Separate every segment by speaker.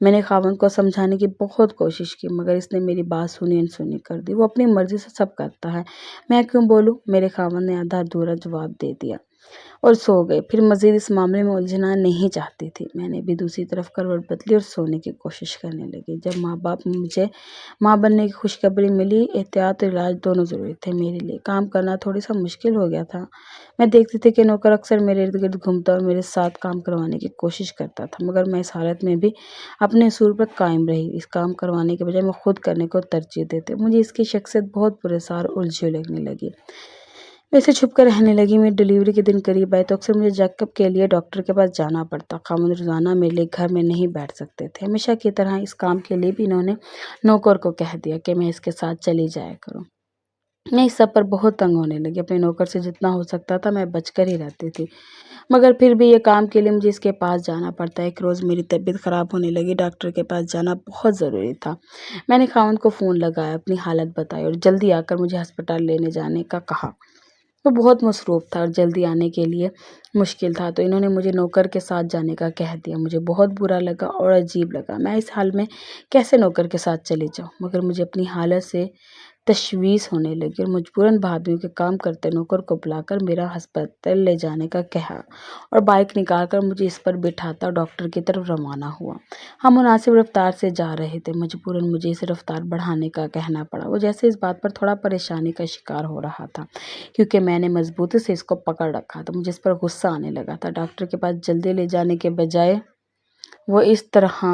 Speaker 1: میں نے خاوند کو سمجھانے کی بہت کوشش کی مگر اس نے میری بات سنی انسنی کر دی۔ وہ اپنی مرضی سے سب کرتا ہے، میں کیوں بولوں؟ میرے خاوند نے آدھا ادھورا جواب دے دیا اور سو گئے۔ پھر مزید اس معاملے میں الجھنا نہیں چاہتی تھی، میں نے بھی دوسری طرف کروٹ بدلی اور سونے کی کوشش کرنے لگی۔ جب مجھے ماں بننے کی خوشخبری ملی، احتیاط اور علاج دونوں ضروری تھے میرے لیے۔ کام کرنا تھوڑی سا مشکل ہو گیا تھا۔ میں دیکھتی تھی کہ نوکر اکثر میرے ارد گرد گھومتا اور میرے ساتھ کام کروانے کی کوشش کرتا تھا، مگر میں اس حالت میں بھی اپنے اصول پر قائم رہی۔ اس کام کروانے کے بجائے میں خود کرنے کو ترجیح دیتے۔ مجھے اس کی شخصیت بہت پراسرار اور الجھی ہوئی لگنے لگی۔ میں اسے چھپ کر رہنے لگی۔ میری ڈلیوری کے دن قریب آئے تو اکثر مجھے چیک اپ کے لیے ڈاکٹر کے پاس جانا پڑتا۔ خاوند روزانہ میرے لیے گھر میں نہیں بیٹھ سکتے تھے۔ ہمیشہ کی طرح اس کام کے لیے بھی انہوں نے نوکر کو کہہ دیا کہ میں اس کے ساتھ چلی جایا کروں۔ میں اس سب پر بہت تنگ ہونے لگی۔ اپنے نوکر سے جتنا ہو سکتا تھا میں بچ کر ہی رہتی تھی، مگر پھر بھی یہ کام کے لیے مجھے اس کے پاس جانا پڑتا۔ ایک روز میری طبیعت خراب ہونے لگی، ڈاکٹر کے پاس جانا بہت ضروری تھا۔ میں نے خاوند کو فون لگایا، اپنی حالت بتائی اور جلدی آ کر مجھے ہسپتال لینے جانے کا کہا۔ وہ بہت مصروف تھا اور جلدی آنے کے لیے مشکل تھا، تو انہوں نے مجھے نوکر کے ساتھ جانے کا کہہ دیا۔ مجھے بہت برا لگا اور عجیب لگا، میں اس حال میں کیسے نوکر کے ساتھ چلی جاؤں؟ مگر مجھے اپنی حالت سے تشویش ہونے لگی اور مجبوراً بہادری کے کام کرتے نوکر کو بلا کر میرا ہسپتال لے جانے کا کہا اور بائک نکال کر مجھے اس پر بٹھاتا ڈاکٹر کی طرف روانہ ہوا۔ ہم مناسب رفتار سے جا رہے تھے، مجبوراً مجھے اس رفتار بڑھانے کا کہنا پڑا۔ وہ جیسے اس بات پر تھوڑا پریشانی کا شکار ہو رہا تھا کیونکہ میں نے مضبوطی سے اس کو پکڑ رکھا تھا۔ مجھے اس پر غصہ آنے لگا تھا۔ ڈاکٹر کے پاس جلدی لے جانے کے بجائے وہ اس طرح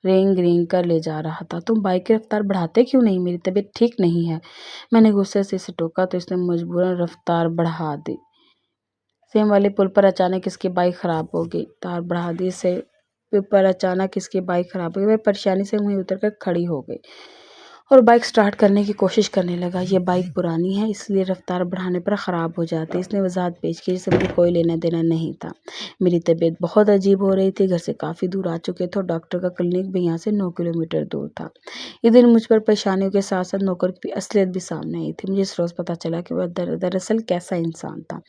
Speaker 1: رینگ رینگ کر لے جا رہا تھا۔ تم بائک کی رفتار بڑھاتے کیوں نہیں؟ میری طبیعت ٹھیک نہیں ہے۔ میں نے غصے سے اسے ٹوکا تو اس نے مجبوراً رفتار بڑھا دی۔ سیم والے پل پر اچانک اس کی بائک خراب ہو گئی۔ رفتار بڑھا دی سے پر اچانک اس کی بائک خراب ہو گئی۔ میں پریشانی سے وہیں اتر کر کھڑی ہو گئی اور بائک سٹارٹ کرنے کی کوشش کرنے لگا۔ یہ بائک پرانی ہے، اس لیے رفتار بڑھانے پر خراب ہو جاتی ہے، اس نے وضاحت پیش کی، جس سے مجھے کوئی لینا دینا نہیں تھا۔ میری طبیعت بہت عجیب ہو رہی تھی، گھر سے کافی دور آ چکے تھے اور ڈاکٹر کا کلینک بھی یہاں سے 9 کلومیٹر دور تھا۔ اس دن مجھ پر پریشانیوں کے ساتھ ساتھ نوکر کی اصلیت بھی سامنے آئی تھی۔ مجھے اس روز پتہ چلا کہ وہ دراصل کیسا انسان تھا۔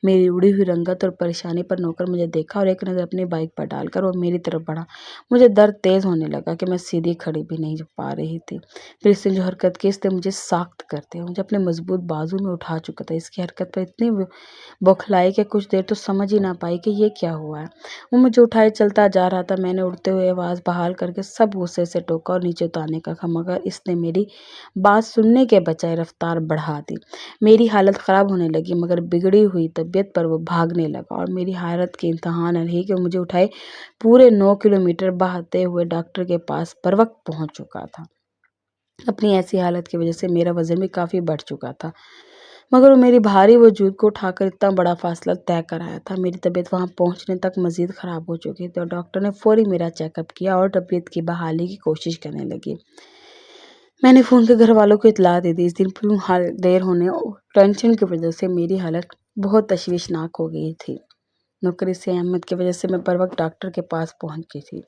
Speaker 1: میری اڑی ہوئی رنگت اور پریشانی پر نوکر مجھے دیکھا اور ایک نظر اپنی بائک پر ڈال کر وہ میری طرف بڑھا۔ مجھے درد تیز ہونے لگا کہ میں سیدھی کھڑی بھی نہیں پا رہی تھی۔ پھر اس نے جو حرکت کی اس نے مجھے ساخت کر دیا۔ مجھے اپنے مضبوط بازو میں اٹھا چکا تھا۔ اس کی حرکت پر اتنی بوکھلائی کہ کچھ دیر تو سمجھ ہی نہ پائی کہ یہ کیا ہوا ہے۔ وہ مجھے اٹھائے چلتا جا رہا تھا۔ میں نے اڑتے ہوئے آواز بحال کر کے سب غصے سے ٹوکا اور نیچے اتارنے کا کہا، مگر اس نے میری بات سننے کے بجائے رفتار بڑھا دی۔ میری حالت خراب ہونے لگی مگر بگڑی ہوئی طبیعت پر وہ بھاگنے لگا اور میری حیرت کی انتہا نہ رہی کہ وہ مجھے اٹھائے پورے 9 کلومیٹر بہاتے ہوئے ڈاکٹر کے پاس بروقت پہنچ چکا تھا۔ اپنی ایسی حالت کی وجہ سے میرا وزن بھی کافی بڑھ چکا تھا، مگر وہ میری بھاری وجود کو اٹھا کر اتنا بڑا فاصلہ طے کر آیا تھا۔ میری طبیعت وہاں پہنچنے تک مزید خراب ہو چکی تھی اور ڈاکٹر نے فوری میرا چیک اپ کیا اور طبیعت کی بحالی کی کوشش کرنے لگی۔ میں نے فون کے گھر والوں کو اطلاع دے دی۔ اس دن کیوں دیر ہونے اور ٹینشن کی وجہ سے میری حالت بہت تشویشناک ہو گئی تھی۔ نوکری سے احمد کی وجہ سے میں بروقت ڈاکٹر کے پاس پہنچ گئی تھی۔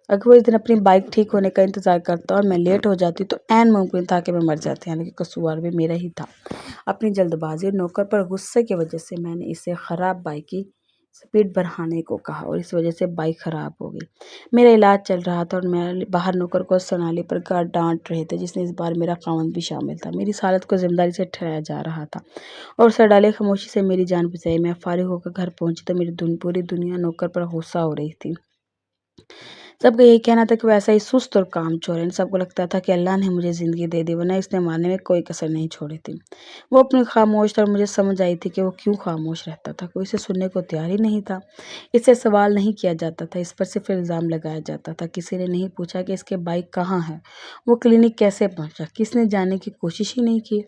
Speaker 1: اگر وہ اس دن اپنی بائک ٹھیک ہونے کا انتظار کرتا اور میں لیٹ ہو جاتی تو عین ممکن تھا کہ میں مر جاتی، حالانکہ قصور بھی میرا ہی تھا۔ اپنی جلد بازی اور نوکر پر غصے کی وجہ سے میں نے اسے خراب بائک کی سپیڈ بڑھانے کو کہا اور اس وجہ سے بائک خراب ہو گئی۔ میرا علاج چل رہا تھا اور میں باہر نوکر کو سونالی پر ڈانٹ رہے تھے، جس میں اس بار میرا خاوند بھی شامل تھا۔ میری اس حالت کو ذمہ داری سے ٹھہرایا جا رہا تھا اور سر ڈالے خاموشی سے میری جان بچائی۔ میں فارغ ہو کر گھر پہنچی تو میری پوری دنیا نوکر پر غصہ ہو رہی تھی۔ سب کا یہی کہنا تھا کہ وہ ایسا ہی سست اور کام چور ہے۔ ان سب کو لگتا تھا کہ اللہ نے مجھے زندگی دے دی ورنہ اس نے مارنے میں کوئی کسر نہیں چھوڑی تھی۔ وہ اپنی خاموش تھا اور مجھے سمجھ آئی تھی کہ وہ کیوں خاموش رہتا تھا۔ کوئی اسے سننے کو تیار ہی نہیں تھا۔ اس سے سوال نہیں کیا جاتا تھا، اس پر صرف الزام لگایا جاتا تھا۔ کسی نے نہیں پوچھا کہ اس کے بائک کہاں ہے، وہ کلینک کیسے پہنچا، کس نے جاننے کی کوشش ہی نہیں کی۔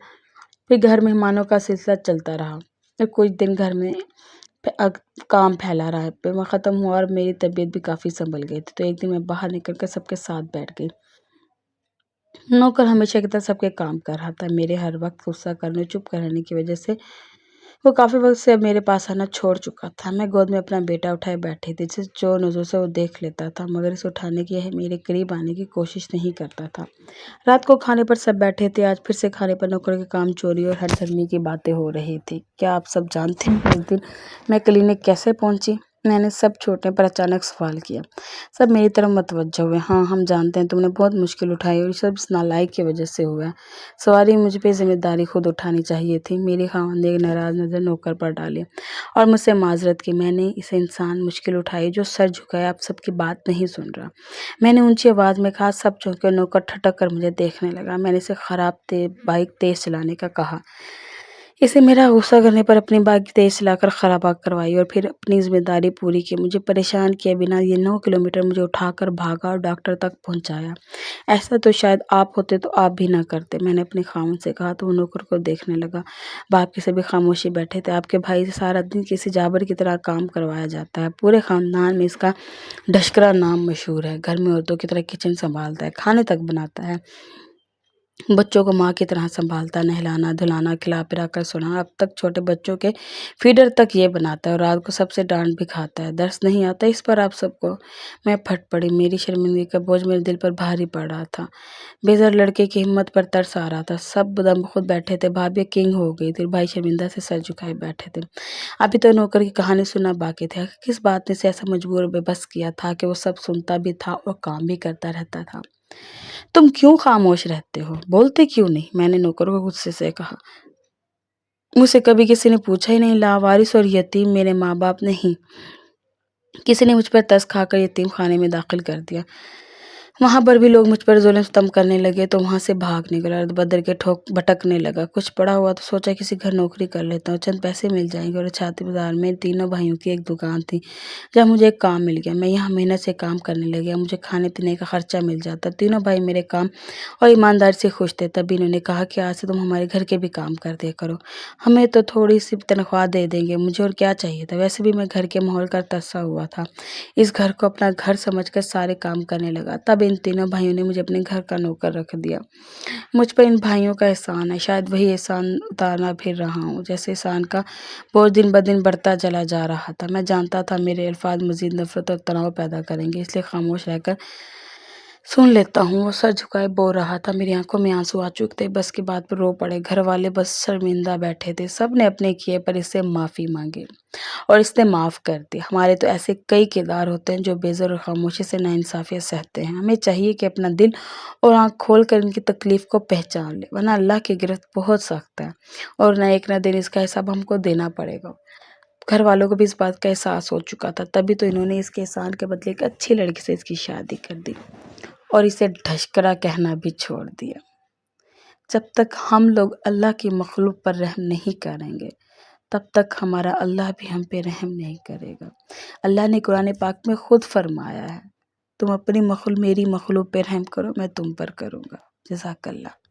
Speaker 1: پھر گھر مہمانوں کا سلسلہ چلتا رہا اور کچھ دن گھر میں کام پھیلا رہا۔ پھر میں ختم ہوا اور میری طبیعت بھی کافی سنبھل گئی تھی، تو ایک دن میں باہر نکل کر سب کے ساتھ بیٹھ گئی۔ نوکر ہمیشہ کی طرح سب کے کام کر رہا تھا۔ میرے ہر وقت غصہ کرنے چپ کر رہنے کی وجہ سے وہ کافی وقت سے میرے پاس آنا چھوڑ چکا تھا۔ میں گود میں اپنا بیٹا اٹھائے بیٹھی تھی، جسے جو نظر سے وہ دیکھ لیتا تھا، مگر اسے اٹھانے کی میرے قریب آنے کی کوشش نہیں کرتا تھا۔ رات کو کھانے پر سب بیٹھے تھے۔ آج پھر سے کھانے پر نوکر کے کام چوری اور ہر دھرمی کی باتیں ہو رہی تھی۔ کیا آپ سب جانتے ہیں کہ اس دن میں کلینک کیسے پہنچی؟ میں نے سب چھوٹنے پر اچانک سوال کیا۔ سب میری طرف متوجہ ہوئے۔ ہاں، ہم جانتے ہیں تم نے بہت مشکل اٹھائی اور یہ سب اس نالائق کی وجہ سے ہوا ہے۔ سواری مجھ پہ ذمہ داری خود اٹھانی چاہیے تھی۔ میری خاوند نے ایک ناراض نظر نوکر پر ڈالی اور مجھ سے معذرت کی۔ میں نے اسے انسان مشکل اٹھائی جو سر جھکائے آپ سب کی بات نہیں سن رہا۔ میں نے اونچی آواز میں کہا۔ سب چونکے اور نوکر ٹھٹک کر مجھے دیکھنے لگا۔ میں نے اسے خراب بائک تیز چلانے کا کہا۔ اسے میرا غصہ کرنے پر اپنی بائک تیز چلا کر خرابہ کروائی اور پھر اپنی ذمہ داری پوری کی۔ مجھے پریشان کیے بنا یہ 9 کلومیٹر مجھے اٹھا کر بھاگا اور ڈاکٹر تک پہنچایا۔ ایسا تو شاید آپ ہوتے تو آپ بھی نہ کرتے، میں نے اپنے خاوند سے کہا تو وہ نوکر کو دیکھنے لگا۔ باپ کے سبھی خاموشی بیٹھے تھے۔ آپ کے بھائی سے سارا دن کسی جابر کی طرح کام کروایا جاتا ہے۔ پورے خاندان میں اس کا ڈھشکرا نام مشہور ہے۔ گھر میں عورتوں کی طرح کچن سنبھالتا ہے، کھانے تک بناتا ہے، بچوں کو ماں کی طرح سنبھالتا ہے، نہلانا دھلانا کھلا پلا کر سونا، اب تک چھوٹے بچوں کے فیڈر تک یہ بناتا ہے اور رات کو سب سے ڈانٹ بھی کھاتا ہے۔ درس نہیں آتا اس پر آپ سب کو؟ میں پھٹ پڑی۔ میری شرمندگی کا بوجھ میرے دل پر بھاری پڑ رہا تھا۔ بے زر لڑکے کی ہمت پر ترس آ رہا تھا۔ سب دم خود بیٹھے تھے۔ بھابھی کنگ ہو گئی تھی۔ بھائی شرمندہ سے سر جھکائے بیٹھے تھے۔ ابھی تو نوکر کی کہانی سننا باقی تھا۔ کس بات نے اسے ایسا مجبور اور بے بس کیا تھا کہ وہ سب سنتا بھی تھا اور کام بھی کرتا رہتا تھا؟ تم کیوں خاموش رہتے ہو؟ بولتے کیوں نہیں؟ میں نے نوکر کو غصے سے کہا۔ مجھ سے کبھی کسی نے پوچھا ہی نہیں۔ لاوارث اور یتیم میرے ماں باپ نہیں۔ کسی نے مجھ پر ترس کھا کر یتیم خانے میں داخل کر دیا۔ وہاں پر بھی لوگ مجھ پر ظلم ستم کرنے لگے تو وہاں سے بھاگ نکلا اور بدر کے بھٹکنے لگا۔ کچھ پڑا ہوا تو سوچا کسی گھر نوکری کر لیتا ہوں، چند پیسے مل جائیں گے۔ اور چھاتی بازار میں تینوں بھائیوں کی ایک دکان تھی جہاں مجھے ایک کام مل گیا۔ میں یہاں محنت سے کام کرنے لگا، مجھے کھانے پینے کا خرچہ مل جاتا۔ تینوں بھائی میرے کام اور ایمانداری سے خوش تھے۔ تبھی انہوں نے کہا کہ آج سے تم ہمارے گھر کے بھی کام کر دیا کرو، ہمیں تو تھوڑی سی تنخواہ دے دیں گے۔ مجھے اور کیا چاہیے تھا؟ ویسے بھی میں گھر کے ماحول کا ترسا ہوا تھا، اس گھر کو اپنا گھر سمجھ کر سارے کام کرنے لگا۔ تب ان تینوں بھائیوں نے مجھے اپنے گھر کا نوکر رکھ دیا۔ مجھ پر ان بھائیوں کا احسان ہے، شاید وہی احسان اتارنا پھر رہا ہوں۔ جیسے احسان کا بوجھ دن بدن بڑھتا چلا جا رہا تھا۔ میں جانتا تھا میرے الفاظ مزید نفرت اور تناؤ پیدا کریں گے، اس لیے خاموش رہ کر سن لیتا ہوں۔ وہ سر جھکائے بول رہا تھا، میری آنکھوں میں آنسو آ چکے تھے۔ بس کی بات پر رو پڑے۔ گھر والے بس شرمندہ بیٹھے تھے۔ سب نے اپنے کیے پر اس سے معافی مانگی اور اس نے معاف کر دی۔ ہمارے تو ایسے کئی کردار ہوتے ہیں جو بے زر اور خاموشی سے ناانصافیاں سہتے ہیں۔ ہمیں چاہیے کہ اپنا دل اور آنکھ کھول کر ان کی تکلیف کو پہچان لیں، ورنہ اللہ کی گرفت بہت سخت ہے اور نہ ایک نہ دن اس کا حساب ہم کو دینا پڑے گا۔ گھر والوں کو بھی اس بات کا احساس ہو چکا تھا، تبھی تو انہوں نے اس کے احسان کے بدلے ایک اچھی لڑکی سے اس کی شادی کر دی اور اسے ڈھشکرا کہنا بھی چھوڑ دیا۔ جب تک ہم لوگ اللہ کی مخلوق پر رحم نہیں کریں گے تب تک ہمارا اللہ بھی ہم پہ رحم نہیں کرے گا۔ اللہ نے قرآن پاک میں خود فرمایا ہے، تم اپنی میری مخلوق پہ رحم کرو، میں تم پر کروں گا۔ جزاک اللہ۔